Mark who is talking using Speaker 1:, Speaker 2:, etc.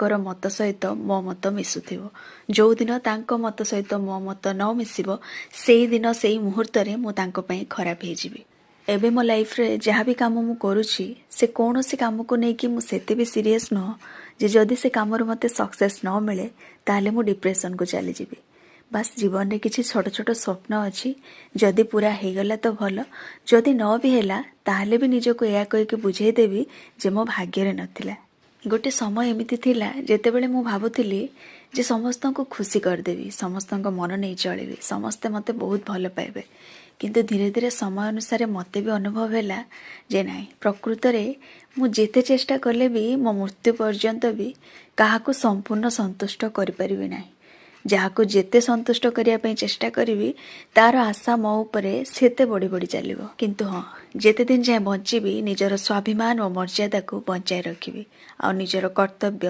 Speaker 1: ତାଙ୍କର ମତ ସହିତ ମୋ ମତ ମିଶୁଥିବ। ଯେଉଁଦିନ ତାଙ୍କ ମତ ସହିତ ମୋ ମତ ନ ମିଶିବ ସେଇଦିନ ସେଇ ମୁହୂର୍ତ୍ତରେ ମୁଁ ତାଙ୍କ ପାଇଁ ଖରାପ ହେଇଯିବି। ଏବେ ମୋ ଲାଇଫ୍ରେ ଯାହା ବି କାମ ମୁଁ କରୁଛି ସେ କୌଣସି କାମକୁ ନେଇକି ମୁଁ ସେତେ ବି ସିରିୟସ୍ ନୁହଁ ଯେ ଯଦି ସେ କାମରୁ ମୋତେ ସକ୍ସେସ୍ ନ ମିଳେ ତାହେଲେ ମୁଁ ଡିପ୍ରେସନ୍କୁ ଚାଲିଯିବି। ବାସ୍ ଜୀବନରେ କିଛି ଛୋଟ ଛୋଟ ସ୍ୱପ୍ନ ଅଛି, ଯଦି ପୁରା ହେଇଗଲା ତ ଭଲ, ଯଦି ନ ବି ହେଲା ତାହେଲେ ବି ନିଜକୁ ଏହା କହିକି ବୁଝେଇଦେବି ଯେ ମୋ ଭାଗ୍ୟରେ ନଥିଲା। ଗୋଟେ ସମୟ ଏମିତି ଥିଲା ଯେତେବେଳେ ମୁଁ ଭାବୁଥିଲି ଯେ ସମସ୍ତଙ୍କୁ ଖୁସି କରିଦେବି, ସମସ୍ତଙ୍କ ମନ ନେଇ ଚଳିବି, ସମସ୍ତେ ମୋତେ ବହୁତ ଭଲ ପାଇବେ। କିନ୍ତୁ ଧୀରେ ଧୀରେ ସମୟ ଅନୁସାରେ ମୋତେ ବି ଅନୁଭବ ହେଲା ଯେ ନାହିଁ, ପ୍ରକୃତରେ ମୁଁ ଯେତେ ଚେଷ୍ଟା କଲେ ବି ମୋ ମୃତ୍ୟୁ ପର୍ଯ୍ୟନ୍ତ ବି କାହାକୁ ସମ୍ପୂର୍ଣ୍ଣ ସନ୍ତୁଷ୍ଟ କରିପାରିବି ନାହିଁ। ଯାହାକୁ ଯେତେ ସନ୍ତୁଷ୍ଟ କରିବା ପାଇଁ ଚେଷ୍ଟା କରିବି ତାର ଆଶା ମୋ ଉପରେ ସେତେ ବଢ଼ି ବଢ଼ି ଚାଲିବ। କିନ୍ତୁ ହଁ, ଯେତେ ଦିନ ଯାଏଁ ବଞ୍ଚିବି ନିଜର ସ୍ୱାଭିମାନ ଓ ମର୍ଯ୍ୟାଦାକୁ ବଞ୍ଚାଇ ରଖିବି ଆଉ ନିଜର କର୍ତ୍ତବ୍ୟ